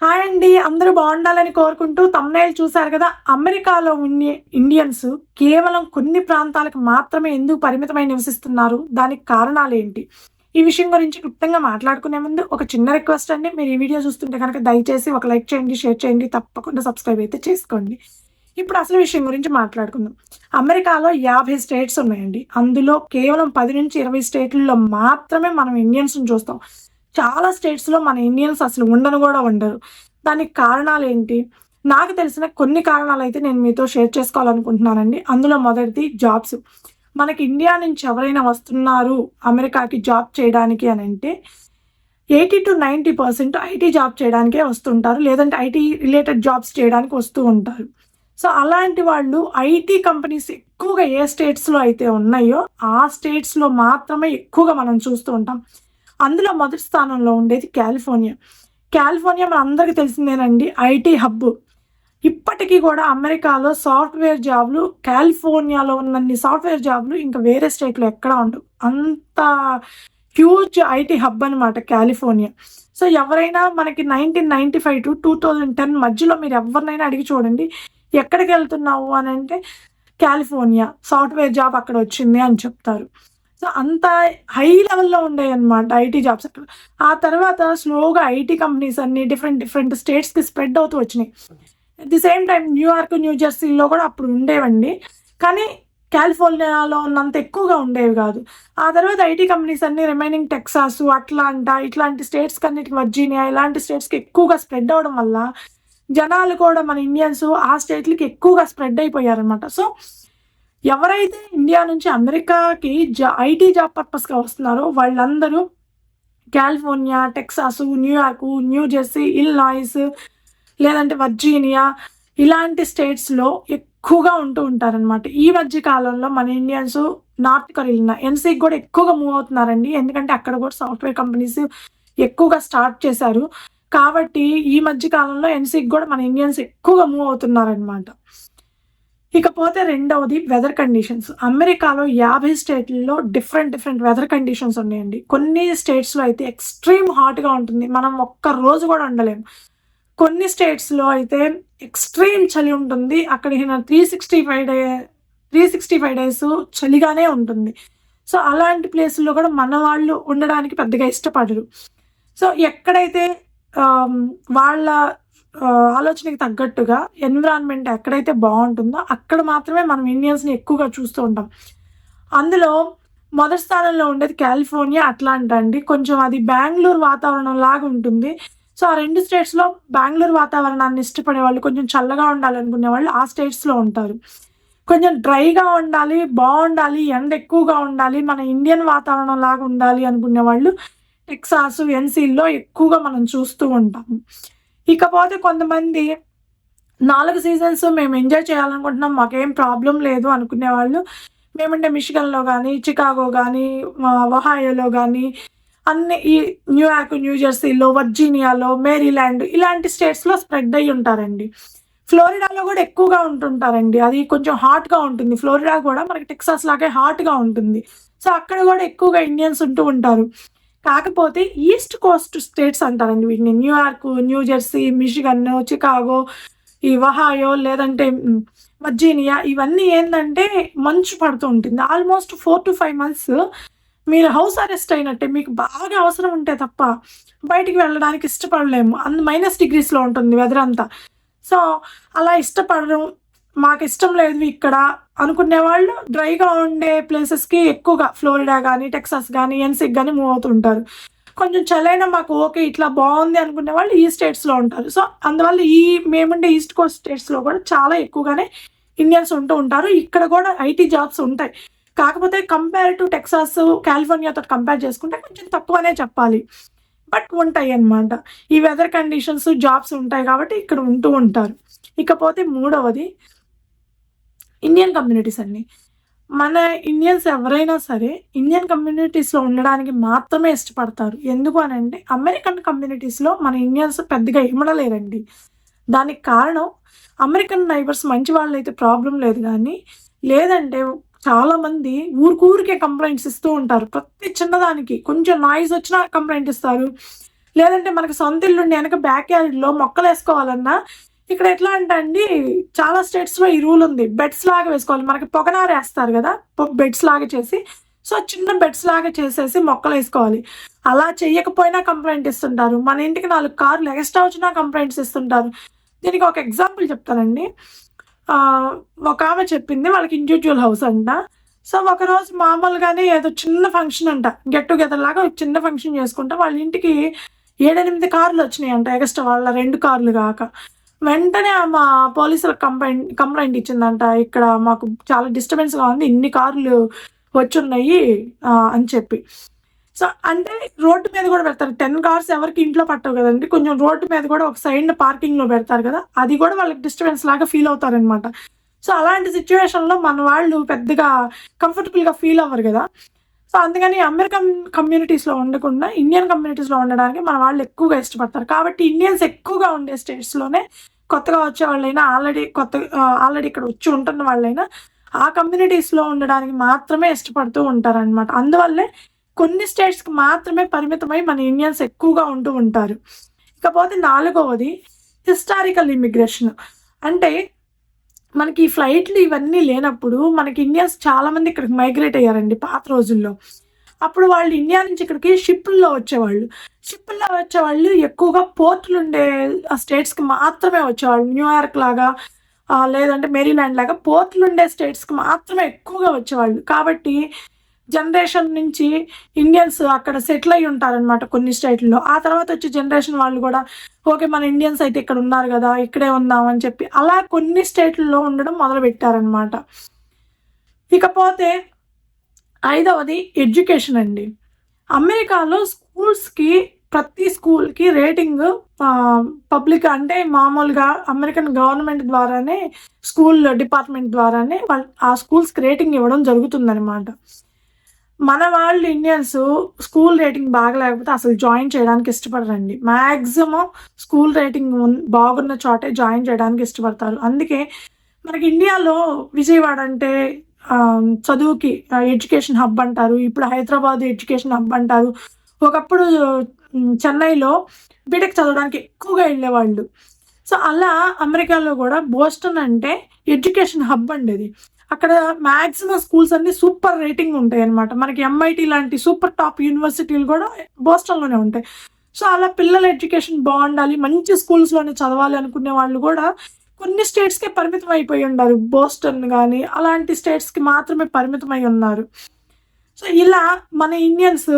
Hi అండి. అందరూ బాగుండాలని కోరుకుంటూ థంబ్‌నెయిల్ చూసారు కదా! అమెరికాలో ఇండియన్స్ కేవలం కొన్ని ప్రాంతాలకు మాత్రమే ఎందుకు పరిమితమై నివసిస్తున్నారు? దానికి కారణాలేంటి? ఈ విషయం గురించి క్లుప్తంగా మాట్లాడుకునే ముందు ఒక చిన్న రిక్వెస్ట్ అండి. మీరు ఈ వీడియో చూస్తుంటే గనక దయచేసి ఒక లైక్ చేయండి, షేర్ చేయండి. తప్పకుండా సబ్స్క్రైబ్ అయితే చేసుకోండి. ఇప్పుడు అసలు విషయం గురించి మాట్లాడుకుందాం. అమెరికాలో 50 స్టేట్స్ ఉన్నాయండి. అందులో కేవలం 10-20 స్టేట్‌ల్లో మాత్రమే మనం ఇండియన్స్‌ని చూస్తాం. చాలా స్టేట్స్‌లో మన ఇండియన్స్ అసలు ఉండను గూడా ఉండరు. దానికి కారణాలేంటి? నాకు తెలిసిన కొన్ని కారణాలైతే నేను మీతో షేర్ చేసుకోవాలనుకుంటున్నానండి. అందులో మొదటిది జాబ్స్. మనకి ఇండియా నుంచి ఎవరైనా వస్తున్నారు అమెరికాకి జాబ్ చేయడానికి అనంటే 80-90% ఐటీ జాబ్ చేయడానికే వస్తుంటారు. లేదంటే ఐటీ రిలేటెడ్ జాబ్స్ చేయడానికి వస్తూ ఉంటారు. సో, అలాంటి వాళ్ళు ఐటీ కంపెనీస్ ఎక్కువగా ఏ స్టేట్స్‌లో అయితే ఉన్నాయో, ఆ స్టేట్స్‌లో మాత్రమే ఎక్కువగా మనం చూస్తూ ఉంటాం. అందులో మొదటి స్థానంలో ఉండేది కాలిఫోర్నియా. కాలిఫోర్నియా మనందరికీ తెలిసిందేనండి. IT hub. ఇప్పటికి కూడా అమెరికాలో సాఫ్ట్‌వేర్ జాబ్‌లు కాలిఫోర్నియాలో ఉన్నన్ని సాఫ్ట్‌వేర్ జాబ్‌లు ఇంకా వేరే స్టేట్‌లో ఎక్కడా ఉండవు. అంత హ్యూజ్ ఐటీ హబ్ అనమాట కాలిఫోర్నియా. సో, ఎవరైనా మనకి 1995-2010 మధ్యలో మీరు ఎవరినైనా అడిగి చూడండి. ఎక్కడికెళ్తున్నావు అనంటే కాలిఫోర్నియా. సాఫ్ట్‌వేర్ జాబ్ అక్కడొచ్చింది అని చెప్తారు. సో, అంత హై లెవెల్‌లో ఉండేయన్నమాట ఐటీ జాబ్స్ అక్కడ. ఆ తర్వాత స్లోగా ఐటీ కంపెనీస్ అన్నీ డిఫరెంట్ డిఫరెంట్ స్టేట్స్‌కి స్ప్రెడ్ అవుతూ వచ్చినాయి. At the same time New York, New జెర్సీలో కూడా అప్పుడు ఉండేవండి. కానీ కాలిఫోర్నియాలో ఉన్నంత ఎక్కువగా ఉండేవి గాదు. ఆ తర్వాత ఐటీ కంపెనీస్ అన్నీ రిమైనింగ్ టెక్సాసు, అట్లాంటా ఇట్లాంటి స్టేట్స్‌కన్నిటికి వర్జీనియా ఇలాంటి స్టేట్స్‌కి ఎక్కువగా స్ప్రెడ్ అవ్వడం వల్ల జనాలు కూడా మన ఇండియన్స్ ఆ స్టేట్‌లకి ఎక్కువగా స్ప్రెడ్ అయిపోయారనమాట. సో, ఎవరైతే ఇండియా నుంచి అమెరికాకి ఐటీ జాబ్ పర్పస్‌గా వస్తున్నారో వాళ్ళందరూ California, Texas, New York, New Jersey, Illinois లేదంటే వర్జీనియా ఇలాంటి స్టేట్స్‌లో ఎక్కువగా ఉంటూ ఉంటారనమాట. ఈ మధ్య కాలంలో మన ఇండియన్స్ నార్త్ కరోలినా, ఎన్‌సీకి గూడా ఎక్కువగా మూవ్ అవుతున్నారండి. ఎందుకంటే అక్కడ కూడా సాఫ్ట్‌వేర్ కంపెనీస్ ఎక్కువగా స్టార్ట్ చేశారు. కాబట్టి ఈ మధ్య కాలంలో ఎన్‌సీకి గూడా మన ఇండియన్స్ ఎక్కువగా మూవ్ అవుతున్నారనమాట. ఇకపోతే రెండవది వెదర్ కండిషన్స్. అమెరికాలో 50 స్టేట్‌ల్లో డిఫరెంట్ డిఫరెంట్ వెదర్ కండిషన్స్ ఉన్నాయండి. కొన్ని స్టేట్స్‌లో అయితే ఎక్స్‌ట్రీమ్ హాట్‌గా ఉంటుంది. మనం ఒక్క రోజు గూడా ఉండలేము. కొన్ని స్టేట్స్‌లో అయితే ఎక్స్‌ట్రీమ్ చలి ఉంటుంది. అక్కడికి 365 డేస్ చలిగానే ఉంటుంది. సో, అలాంటి ప్లేసుల్లో కూడా మన వాళ్ళు ఉండడానికి పెద్దగా ఇష్టపడరు. సో, ఎక్కడైతే ఆహ్, వాళ్ళ ఆలోచనకి తగ్గట్టుగా ఎన్విరాన్మెంట్ ఎక్కడైతే బావుంటుందో అక్కడ మాత్రమే మనం ఇండియన్స్‌ని ఎక్కువగా చూస్తూ ఉంటాం. అందులో మొదటి స్థానంలో ఉండేది కాలిఫోర్నియా, అట్లాంటా అండి. కొంచెం అది బెంగుళూరు వాతావరణం లాగా ఉంటుంది. సో, ఆ 2 స్టేట్స్‌లో బెంగుళూరు వాతావరణాన్ని ఇష్టపడేవాళ్ళు, కొంచెం చల్లగా ఉండాలనుకునేవాళ్ళు ఆ స్టేట్స్‌లో ఉంటారు. కొంచెం డ్రైగా ఉండాలి, బావుండాలి, ఎండ ఎక్కువగా ఉండాలి, మన ఇండియన్ వాతావరణం లాగా ఉండాలి అనుకునేవాళ్ళు టెక్సాసు, ఎన్‌సీల్లో ఎక్కువగా మనం చూస్తూ ఉంటాము. ఇకపోతే కొంతమంది 4 సీజన్స్ మేము ఎంజాయ్ చేయాలనుకుంటున్నాం. మాకేం ప్రాబ్లమ్ లేదు అనుకునేవాళ్ళు మేమంటే మిషిగన్‌లో గానీ, చికాగో గానీ, ఒహాయోలో గానీ అన్ని ఈ న్యూయార్క్, న్యూ జెర్సీలో, వర్జీనియాలో, మేరీలాండ్ ఇలాంటి స్టేట్స్‌లో స్ప్రెడ్ అయ్యి ఉంటారండి. ఫ్లోరిడాలో గూడా ఎక్కువగా ఉంటుంటారండి. అది కొంచెం హాట్‌గా ఉంటుంది. ఫ్లోరిడా గూడా మనకి టెక్సాస్ లాగే హాట్‌గా ఉంటుంది. సో, అక్కడ గూడా ఎక్కువగా ఇండియన్స్ ఉంటూ ఉంటారు. కాకపోతే ఈస్ట్ కోస్ట్ స్టేట్స్ అంటారండి వీటిని. New York, new Jersey, Michigan, Chicago, ఈ ఒహాయో లేదంటే వర్జీనియా ఇవన్నీ ఏందంటే మంచు పడుతూ ఉంటుంది. ఆల్‌మోస్ట్ 4-5 మంత్స్ మీరు హౌస్ అరెస్ట్ అయినట్టే. మీకు బాగా అవసరం ఉంటే తప్ప బయటికి వెళ్ళడానికి ఇష్టపడలేము. మైనస్ డిగ్రీస్‌లో ఉంటుంది వెదర్ అంతా. సో, అలా ఇష్టపడరు. మాకిష్టం లేదు ఇక్కడ అనుకునేవాళ్ళు డ్రైగా ఉండే ప్లేసెస్‌కి ఎక్కువగా ఫ్లోరిడా గానీ, టెక్సాస్ గానీ, ఎన్‌సికి గానీ మూవ్ అవుతుంటారు. కొంచెం చలైనా మాకు ఓకే. ఇట్లా బావుంది అనుకునేవాళ్ళు ఈ స్టేట్స్‌లో ఉంటారు. సో, అందువల్ల మేముండే ఈస్ట్ కోస్ట్ స్టేట్స్‌లో కూడా చాలా ఎక్కువగానే ఇండియన్స్ ఉంటూ ఉంటారు. ఇక్కడ కూడా ఐటీ జాబ్స్ ఉంటాయి. కాకపోతే కంపేర్ టు టెక్సాస్, కాలిఫోర్నియాతోటి కంపేర్ చేసుకుంటే కొంచెం తక్కువనే చెప్పాలి. బట్ ఉంటాయన్నమాట. ఈ వెదర్ కండిషన్స్, జాబ్స్ ఉంటాయి కాబట్టి ఇక్కడ ఉంటూ ఉంటారు. ఇకపోతే మూడవది ఇండియన్ కమ్యూనిటీస్ అండి. మన ఇండియన్స్ ఎవరైనా సరే ఇండియన్ కమ్యూనిటీస్‌లో ఉండడానికి మాత్రమే ఇష్టపడతారు. ఎందుకు అనంటే అమెరికన్ కమ్యూనిటీస్‌లో మన ఇండియన్స్ పెద్దగా ఇమడలేరండి. దానికి కారణం అమెరికన్ నైబర్స్ మంచి వాళ్ళైతే ప్రాబ్లమ్ లేదు గానీ, లేదంటే చాలామంది ఊరికే కంప్లెయింట్స్ ఇస్తూ ఉంటారు. ప్రతి చిన్నదానికి కొంచెం నాయిస్ వచ్చినా కంప్లెయింట్ ఇస్తారు. లేదంటే మనకి సొంత ఇల్లుండి వెనక బ్యాక్ యార్డ్‌లో మొక్కలేసుకోవాలన్నా ఇక్కడ ఎట్లా అంటే అండి, చాలా స్టేట్స్‌లో ఈ రూల్ ఉంది. బెడ్స్ లాగా వేసుకోవాలి. మనకి పొగనారేస్తారు గదా! బెడ్స్ లాగా చేసి, సో, చిన్న బెడ్స్ లాగా చేసేసి మొక్కలేసుకోవాలి. అలా చెయ్యకపోయినా కంప్లెయింట్ ఇస్తుంటారు. మన ఇంటికి 4 కార్లు ఎక్స్‌ట్రా వచ్చినా కంప్లెయింట్స్ ఇస్తుంటారు. దీనికి ఒక ఎగ్జాంపుల్ చెప్తానండి. ఒకామె చెప్పింది వాళ్ళకి ఇండివిడ్యువల్ హౌస్ అంట. సో, ఒకరోజు మామూలుగానే ఏదో చిన్న ఫంక్షన్ అంట. గెట్ టుగెదర్ లాగా ఒక చిన్న ఫంక్షన్ చేసుకుంటే వాళ్ళ ఇంటికి 7, 8 కార్లు వచ్చినాయంట ఎక్స్‌ట్రా వాళ్ళ 2 కార్లు గాక. వెంటనే ఆమె పోలీసులకు కంప్లెయింట్ ఇచ్చిందంట. ఇక్కడ మాకు చాలా డిస్టర్బెన్స్‌గా ఉంది. ఇన్ని కార్లు వచ్చున్నాయి అని చెప్పి. సో, అంటే రోడ్డు మీద గూడా పెడతారు. 10 కార్స్ ఎవరికీ ఇంట్లో పట్టవు గదండీ! కొంచెం రోడ్డు మీద గూడా ఒక సైడ్‌న పార్కింగ్‌లో పెడతారు గదా! అది గూడా వాళ్ళకి డిస్టర్బెన్స్ లాగా ఫీల్ అవుతారనమాట. సో, అలాంటి సిట్యుయేషన్‌లో మన వాళ్ళు పెద్దగా కంఫర్టబుల్‌గా ఫీల్ అవ్వరు గదా! సో, అందుకని అమెరికన్ కమ్యూనిటీస్‌లో ఉండకుండా ఇండియన్ కమ్యూనిటీస్‌లో ఉండడానికి మన వాళ్ళు ఎక్కువగా ఇష్టపడతారు. కాబట్టి ఇండియన్స్ ఎక్కువగా ఉండే స్టేట్స్‌లోనే కొత్తగా వచ్చేవాళ్ళైనా ఆల్రెడీ ఇక్కడ వచ్చి ఉంటున్న వాళ్ళైనా ఆ కమ్యూనిటీస్‌లో ఉండడానికి మాత్రమే ఇష్టపడుతూ ఉంటారనమాట. అందువల్లే కొన్ని స్టేట్స్‌కి మాత్రమే పరిమితమై మన ఇండియన్స్ ఎక్కువగా ఉంటూ ఉంటారు. ఇకపోతే 4వది హిస్టారికల్ ఇమిగ్రేషన్. అంటే మనకి ఈ ఫ్లైట్లు ఇవన్నీ లేనప్పుడు మనకి ఇండియన్స్ చాలామంది ఇక్కడికి మైగ్రేట్ అయ్యారండి పాత రోజుల్లో. అప్పుడు వాళ్ళు ఇండియా నుంచి ఇక్కడికి షిప్పుల్లో వచ్చేవాళ్ళు ఎక్కువగా పోర్టులుండే స్టేట్స్‌కి మాత్రమే వచ్చేవాళ్ళు. న్యూయార్క్ లాగా లేదంటే మేరీల్యాండ్ లాగా పోర్టులుండే స్టేట్స్‌కి మాత్రమే ఎక్కువగా వచ్చేవాళ్ళు. కాబట్టి జనరేషన్ నుంచి ఇండియన్స్ అక్కడ సెటిల్ అయ్యి ఉంటారనమాట కొన్ని స్టేట్‌ల్లో. ఆ తర్వాత వచ్చే జనరేషన్ వాళ్ళు గూడా ఓకే. మన ఇండియన్స్ అయితే ఇక్కడ ఉన్నారు గదా! ఇక్కడే ఉందాం అని చెప్పి అలా కొన్ని స్టేట్‌ల్లో ఉండడం మొదలుపెట్టారనమాట. ఇకపోతే 5వది ఎడ్యుకేషన్ అండి. అమెరికాలో ప్రతి స్కూల్‌కి రేటింగ్ పబ్లిక్ అంటే మామూలుగా అమెరికన్ గవర్నమెంట్ ద్వారానే స్కూల్ డిపార్ట్‌మెంట్ ద్వారానే ఆ స్కూల్స్‌కి రేటింగ్ ఇవ్వడం జరుగుతుందనమాట. మన వాళ్ళు ఇండియన్స్ స్కూల్ రేటింగ్ బాగలేకపోతే అసలు జాయిన్ చేయడానికి ఇష్టపడరండి. మాక్సిమం స్కూల్ రేటింగ్ బాగున్న చోటే జాయిన్ చేయడానికి ఇష్టపడతారు. అందుకే మనకి ఇండియాలో విజయవాడ అంటే చదువుకి ఎడ్యుకేషన్ హబ్ అంటారు. ఇప్పుడు హైదరాబాద్ ఎడ్యుకేషన్ హబ్ అంటారు. ఒకప్పుడు చెన్నైలో బీటెక్ చదవడానికి ఎక్కువగా వెళ్ళేవాళ్ళు. సో, అలా అమెరికాలో గూడా బోస్టన్ అంటే ఎడ్యుకేషన్ హబ్ అండి అది. అక్కడ మాక్సిమం స్కూల్స్ అన్నీ సూపర్ రేటింగ్ ఉంటాయన్నమాట. మనకి ఎంఐటీ లాంటి సూపర్ టాప్ యూనివర్సిటీలు గూడా బోస్టన్‌లోనే ఉంటాయి. సో, అలా పిల్లల ఎడ్యుకేషన్ బావుండాలి, మంచి స్కూల్స్‌లోనే చదవాలి అనుకునే వాళ్ళు గూడా కొన్ని స్టేట్స్‌కే పరిమితం అయిపోయి ఉన్నారు. బోస్టన్ గానీ, అలాంటి స్టేట్స్‌కి మాత్రమే పరిమితమై ఉన్నారు. సో, ఇలా మన ఇండియన్స్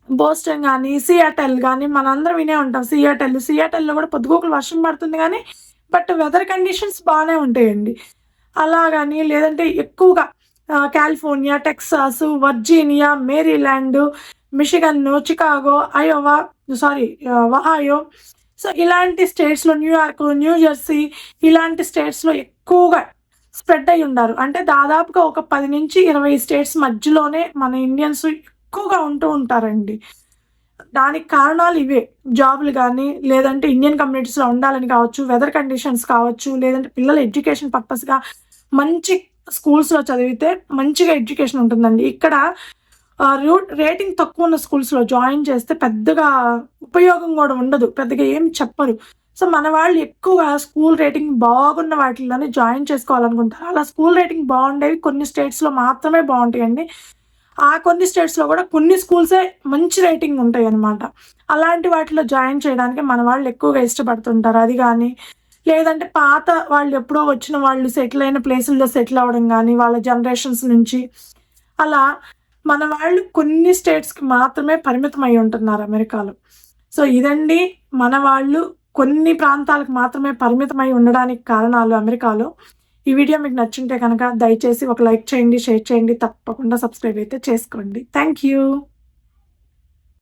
బోస్టన్ గానీ, సియాటల్ గానీ మనందరం వినే ఉంటాం. సియాటల్‌లో గూడా పొద్దుగూకులు వర్షం పడుతుంది గానీ, బట్ వెదర్ కండిషన్స్ బానే ఉంటాయండి. అలా గానీ లేదంటే ఎక్కువగా కాలిఫోర్నియా, టెక్సాస్, వర్జీనియా, మేరీల్యాండ్, మిషిగన్ను, చికాగో, ఒహాయో. సో, ఇలాంటి స్టేట్స్‌లో న్యూయార్క్, న్యూజెర్సీ ఇలాంటి స్టేట్స్‌లో ఎక్కువగా స్ప్రెడ్ అయ్యి ఉన్నారు. అంటే దాదాపుగా ఒక 10-20 స్టేట్స్ మధ్యలోనే మన ఇండియన్స్ ఎక్కువగా ఉంటూ ఉంటారండి. దానికి కారణాలు ఇవే. జాబ్‌లు గానీ, లేదంటే ఇండియన్ కమ్యూనిటీస్‌లో ఉండాలని కావచ్చు, వెదర్ కండిషన్స్ కావచ్చు, లేదంటే పిల్లల ఎడ్యుకేషన్ పర్పస్‌గా మంచి స్కూల్స్‌లో చదివితే మంచిగా ఎడ్యుకేషన్ ఉంటుందండి. ఇక్కడ రేటింగ్ తక్కువున్న స్కూల్స్‌లో జాయిన్ చేస్తే పెద్దగా ఉపయోగం గూడా ఉండదు. పెద్దగా ఏమి చెప్పరు. సో, మన వాళ్ళు ఎక్కువగా స్కూల్ రేటింగ్ బాగున్న వాటిల్లోనే జాయిన్ చేసుకోవాలనుకుంటారు. అలా స్కూల్ రేటింగ్ బాగుండేవి కొన్ని స్టేట్స్‌లో మాత్రమే బావుంటాయండి. ఆ కొన్ని స్టేట్స్‌లో గూడా కొన్ని స్కూల్సే మంచి రేటింగ్ ఉంటాయన్నమాట. అలాంటి వాటిలో జాయిన్ చేయడానికి మన వాళ్ళు ఎక్కువగా ఇష్టపడుతుంటారు. అది గానీ, లేదంటే పాత వాళ్ళు ఎప్పుడో వచ్చిన వాళ్ళు సెటిల్ అయిన ప్లేసుల్లో సెటిల్ అవ్వడం గానీ, వాళ్ళ జనరేషన్స్ నుంచి అలా మన వాళ్ళు కొన్ని స్టేట్స్‌కి మాత్రమే పరిమితం అయ్యి ఉంటున్నారు అమెరికాలో. సో, ఇదండి మన వాళ్ళు కొన్ని ప్రాంతాలకు మాత్రమే పరిమితమై ఉండడానికి కారణాలు అమెరికాలో. ఈ వీడియో మీకు నచ్చుంటే కనుక దయచేసి ఒక లైక్ చేయండి, షేర్ చేయండి. తప్పకుండా సబ్స్క్రైబ్ అయితే చేసుకోండి. Thank you.